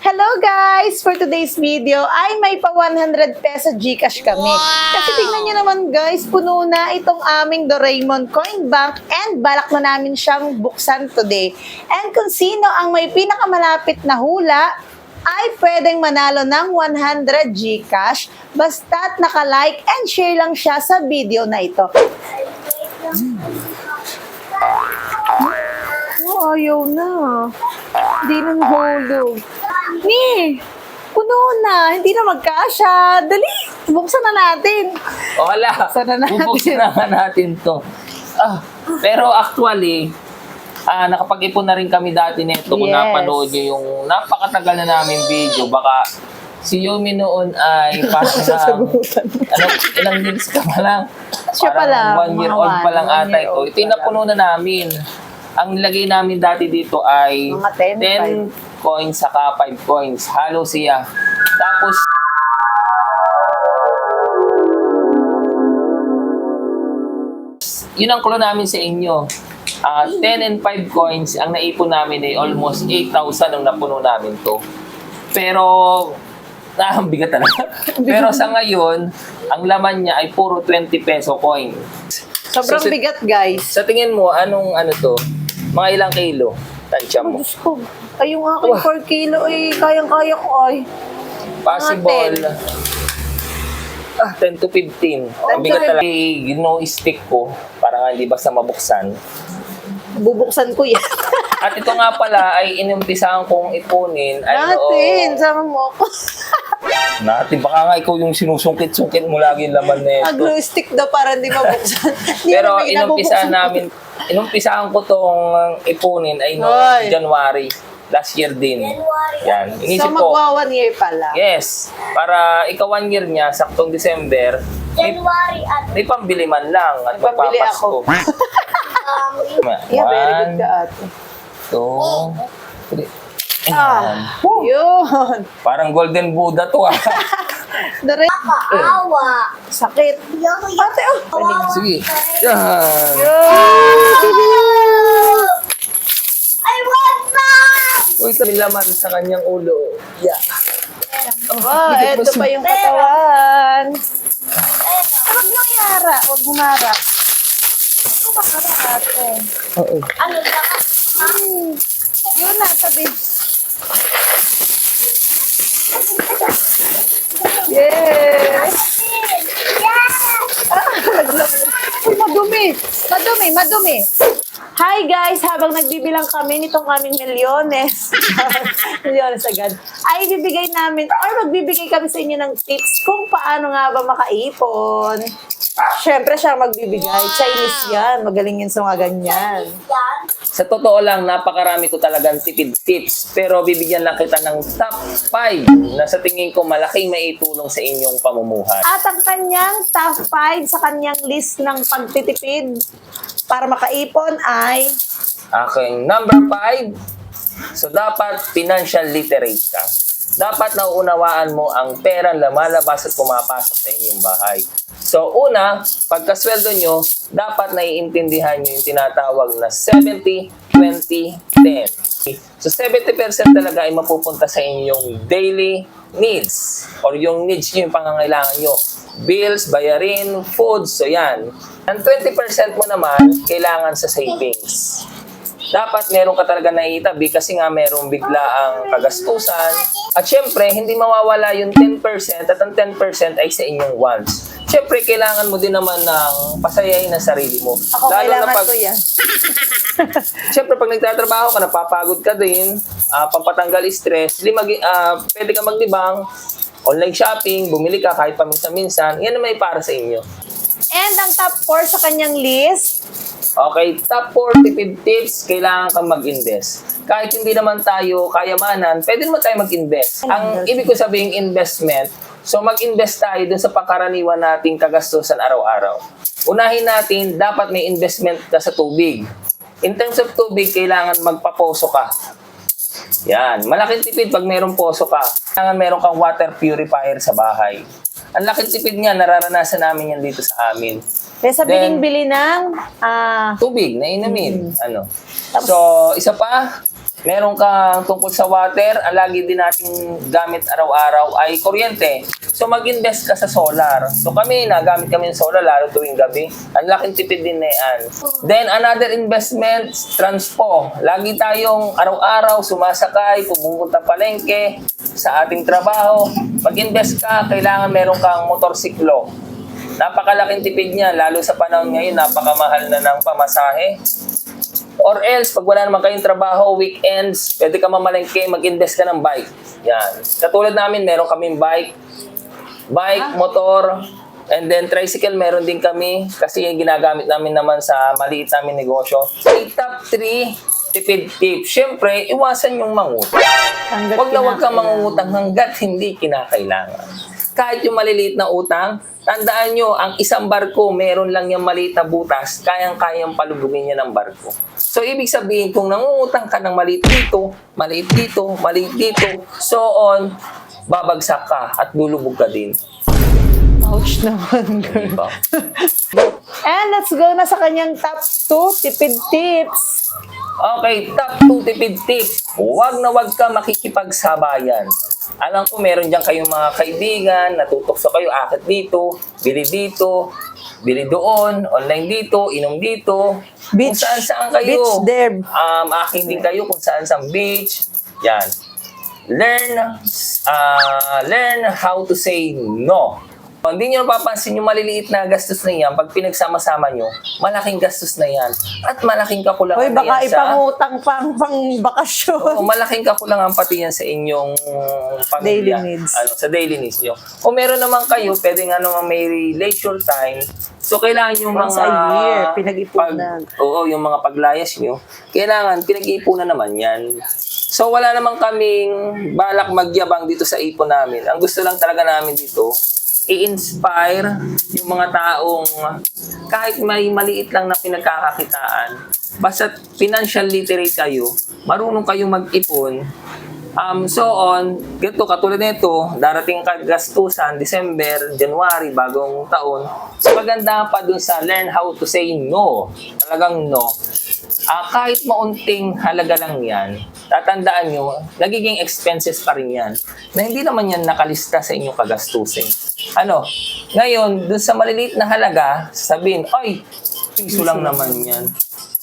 Hello guys! For today's video ay may pa 100 peso GCash kami. Kasi tingnan nyo naman guys, puno na itong aming Doraemon Coin Bank and balak na namin siyang buksan today. And kung sino ang may pinakamalapit na hula ay pwedeng manalo ng 100 GCash basta't naka-like and share lang siya sa video na ito. Oh, ayaw na. Hindi na nahulog. Ni, puno na. Hindi na magkasya. Dali, buksan na natin. O hala, Buksan na natin. bubuksan na nga natin to. Pero actually, nakapag-ipon na rin kami dati nito. Kung Yes. napanood nyo yung napakatagal na namin video, baka si Yumi noon ay parang Sasagutan. ilang years ka pa lang. Siya pa lang, 1 year mga old pa lang one ata year ito. old Ito yung pa lang. napuno na namin. Ang nilagay namin dati dito ay Mga 10, 10 coins saka 5 coins. Halo siya. Tapos yun ang clue namin sa inyo. 10 and 5 coins, ang naipon namin ay almost 8,000 ang napuno namin to. Pero, ang bigat talaga. Pero sa ngayon, ang laman niya ay puro 20 peso coin. Sobrang So, bigat guys. Sa tingin mo, anong ano to? Mga ilang kilo? Tansya Oh, mo. Diyos ko. Ay, yung aking 4 kilo ay kayang-kaya ko ay. Possible. 10 to 15. Ang bigat talaga. No stick ko. Para nga hindi basta mabuksan. Bubuksan ko yan. At ito nga pala ay inumpisahan kong ipunin. Ay Natin, sama mo ako. Natin. Baka nga ikaw yung sinusungkit-sungkit mo lagi yung laman na ito. Glue stick daw para hindi mabuksan. Hindi Pero naman inumpisahan nabubuksan. namin, inumpisahan ko tong ipunin ay no Hoy. January. Last year din. Yan. So Inisip ko, magwa 1 year pala. yes, para ikaw 1 year niya, saktong December, January at may pambili man lang at May pambili magpapasko. Yeah, very good 1, ka ate. 2, 3. Yun. Parang golden Buddha to ah. Dere, kaawa. sakit. Ate, oh. Sige. Yan. I want mine! Uy, may laman sa kanyang ulo. Yeah. Wow, Bigat eto mo pa siya. yung katawan. Huwag niyong ihara. Huwag humara. Ito ba ka ate? Oo. Ano lang? Yun na, sabi. Yes! Uy, madumi. Madumi, madumi. Hi guys! Habang nagbibilang kami nitong aming milyones, milyones agad, ay bibigay namin or magbibigay kami sa inyo ng tips kung paano nga ba makaipon. Siyempre siya magbibigay. Chinese yan. Magaling yun sa mga ganyan. Yan. Sa totoo lang, napakarami ko talagang tipid tips. Pero bibigyan lang kita ng top 5 na sa tingin ko malaking maitulong sa inyong pamumuhay. At ang kanyang top 5 sa kanyang list ng pagtitipid para makaipon ay Aking number 5, so dapat financial literate ka. Dapat nauunawaan mo ang pera na lumalabas at pumapasok sa inyong bahay. So una, pagkasweldo nyo, dapat naiintindihan nyo yung tinatawag na 70, 20, 10. So 70% talaga ay mapupunta sa inyong daily needs or yung needs nyo, yung pangangailangan nyo. Bills, bayarin, food, so yan. Ang 20% mo naman, kailangan sa savings. Dapat meron ka talaga naitabi kasi nga merong bigla ang kagastusan. At syempre, hindi mawawala yung 10% at ang 10% ay sa inyong wants. Syempre, kailangan mo din naman ng pasayahin na sarili mo. ako kailangan ko yan. Syempre, pag nagtatrabaho ka, napapagod ka din, pampatanggal stress, pwede ka maglibang, online shopping, bumili ka kahit paminsan-minsan, yan na may para sa inyo. And ang top 4 sa kanyang list, Okay, top 4 tipid tips, kailangan kang mag-invest. Kahit hindi naman tayo kayamanan, pwede naman tayo mag-invest. Ang ibig ko sabihin investment, so mag-invest tayo dun sa pangkaraniwan nating kagastusan araw-araw. Unahin natin, dapat may investment ka sa tubig. In terms of tubig, kailangan magpaposo ka. Yan, malaking tipid pag mayroong poso ka. Kailangan meron kang water purifier sa bahay. Ang laking tipid nga, nararanasan namin yan dito sa amin. kaysa Then, biling-bili ng Tubig na inumin. Ano? Tapos- So, isa pa, Meron kang tungkol sa water, ang lagi din nating gamit araw-araw ay kuryente. So mag-invest ka sa solar. So kami, nagamit kami ng solar lalo tuwing gabi. Ang laking tipid din na yan. Then another investment, transpo. Lagi tayong araw-araw sumasakay, pumunta palengke sa ating trabaho. Mag-invest ka, kailangan meron kang motorsiklo. Napakalaking tipid niya, lalo sa panahon ngayon, napakamahal na ng pamasahe. Or else, pag wala naman kayong trabaho, weekends, pwede ka mamalengke, mag-invest ka ng bike. Yan. Katulad namin, meron kaming bike, motor, and then tricycle, meron din kami kasi ginagamit namin naman sa maliit namin negosyo. Yung top 3 tipid tips. Siyempre, iwasan yung mangutang. Huwag kang mangungutang hanggat hindi kinakailangan. Kahit yung maliliit na utang, tandaan nyo, ang isang barko, meron lang yung maliit na butas, kayang-kayang palubugin niya ng barko. So, ibig sabihin, kung nangungutang ka ng maliit dito, maliit dito, maliit dito, so on, babagsak ka at lulubog ka din. Ouch naman, girl. Diba? And let's go na sa kanyang top 2 tipid tips. Okay, top 2 tipid tips. Huwag na huwag ka makikipagsabayan. Alam ko, meron dyan kayong mga kaibigan, natutokso kayo, akit dito, bili doon, online dito, inom dito. Kung Beach. saan-saan kayo. Beach, Deb. Akin din kayo kung saan-saan beach. Yan. Learn how to say no. Hindi nyo napapansin yung maliliit na gastos na yan, pag pinagsama-sama nyo, malaking gastos na yan. At malaking kakulangan Hoy, baka na yan ipangutang pang bakasyon. malaking kakulangan pati yan sa inyong pamilya. Daily needs. Sa daily needs nyo. Kung meron naman kayo, pwede nga naman may leisure time. So, kailangan yung Once mga... a year, pinag-ipunan. Yung mga paglayas nyo. Kailangan, pinag-iipunan naman yan. So, wala naman kaming balak magyabang dito sa ipon namin. Ang gusto lang talaga namin dito, i-inspire yung mga taong kahit may maliit lang na pinagkakakitaan, basta financial literate kayo, marunong kayong mag-ipon, so on, ganito, katulad nito, darating kagastusan, December, January, bagong taon, so maganda pa dun sa learn how to say no, talagang no. Kahit maunting halaga lang yan, tatandaan nyo, nagiging expenses pa rin yan, na hindi naman yan nakalista sa inyong kagastusin. Ngayon, dun sa maliliit na halaga, sabihin, ay, piso lang naman yan.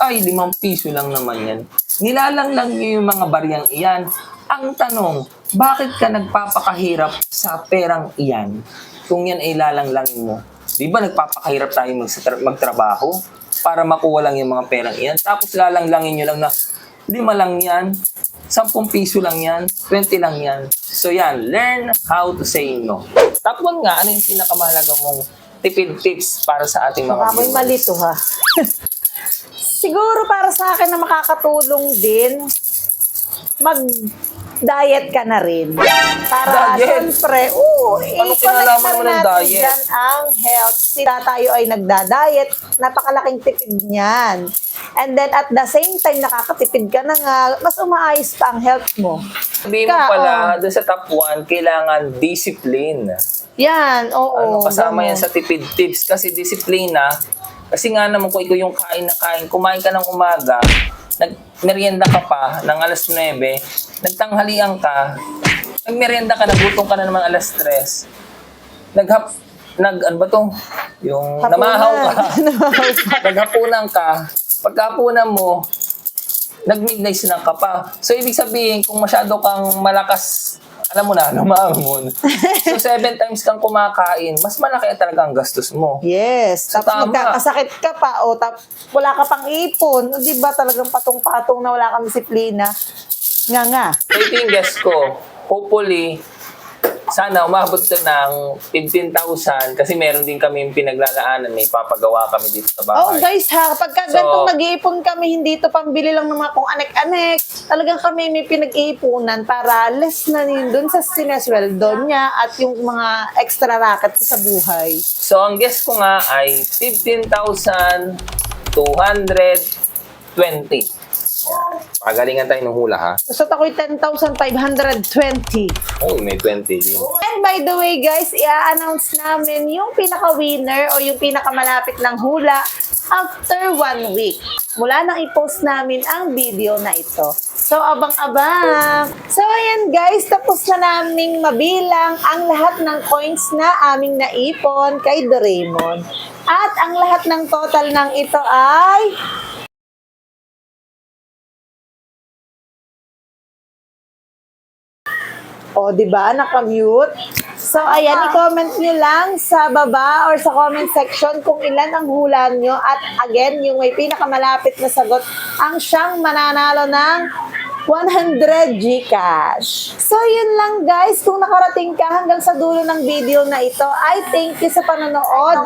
Ay, 5 piso lang naman yan. Nilalang lang nyo yung mga baryang iyan. Ang tanong, bakit ka nagpapakahirap sa perang iyan? Kung yan ay lalang-langin mo. Di ba nagpapakahirap tayo magtrabaho para makuha lang yung mga perang iyan? Tapos lalang-langin nyo lang na 5 lang yan, 10 piso lang yan, 20 lang yan. So yan, learn how to say no. Top 1 nga, ano yung pinakamahalaga mong tipid tips para sa ating mga Baka may mali to, ha? Siguro para sa akin na makakatulong din, mag-diet ka na rin. Para, Diet? syempre, Ano kinalaman mo ng diet? Dyan ang health. Sila tayo ay nagda-diet, napakalaking tipid niyan. And then, at the same time, nakakatipid ka na nga, mas umaayos pa ang health mo. Sabihin mo pala, dun sa top 1, kailangan discipline. Yan, oo. Kasama yan ganun. sa tipid tips. Kasi disiplina, kasi nga naman kung ikaw yung kain na kain, kumain ka ng umaga, nagmerienda ka pa ng alas 9, nagtanghalian ka, nagmerienda ka, nagutom ka na naman alas 3, ano ba to? Yung Hapunan. namahaw ka, naghapunan ka, pagkahapunan mo, nag-midnight snack ka pa. So, ibig sabihin, kung masyado kang malakas, alam mo na, lumaamon. So, 7 times kang kumakain, mas malaki talaga ang gastos mo. Yes. So, Tapos tama. magkakasakit ka pa o wala ka pang ipon. Di ba talagang patong-patong na wala kang disiplina? Nga. So, ito yung guess ko. Hopefully, sana umabot to ng 15,000 kasi meron din kami pinaglalaanan, may papagawa kami dito sa bahay. Oh guys ha, pagka ganitong nag-iipon kami, hindi ito pambili lang ng mga kung anek-anek. Talagang kami may pinag-iipunan para less na din dun sa sinesweldo niya at yung mga extra racket sa buhay. So, ang guess ko nga ay 15,220. Pagalingan tayo ng hula, ha? So ako'y 10,520. Oh, may 20 din. And by the way guys, i-announce namin yung pinaka-winner o yung pinakamalapit ng hula after 1 week. Mula nang i-post namin ang video na ito. So, abang-abang. So, ayan guys, tapos na naming mabilang ang lahat ng coins na aming naipon kay Doraemon. At ang lahat ng total ng ito ay... O, di ba? Nakamute. So, ayan, i-comment nyo lang sa baba or sa comment section kung ilan ang hula nyo. At again, yung may pinakamalapit na sagot ang siyang mananalo ng 100 Gcash. So, yun lang guys. Kung nakarating ka hanggang sa dulo ng video na ito, I thank you sa panonood.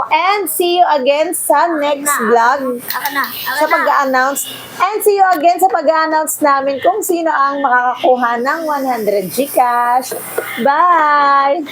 And see you again sa next vlog. Sa pag-announce. And see you again sa pag-announce namin kung sino ang makakakuha ng 100 Gcash. Bye!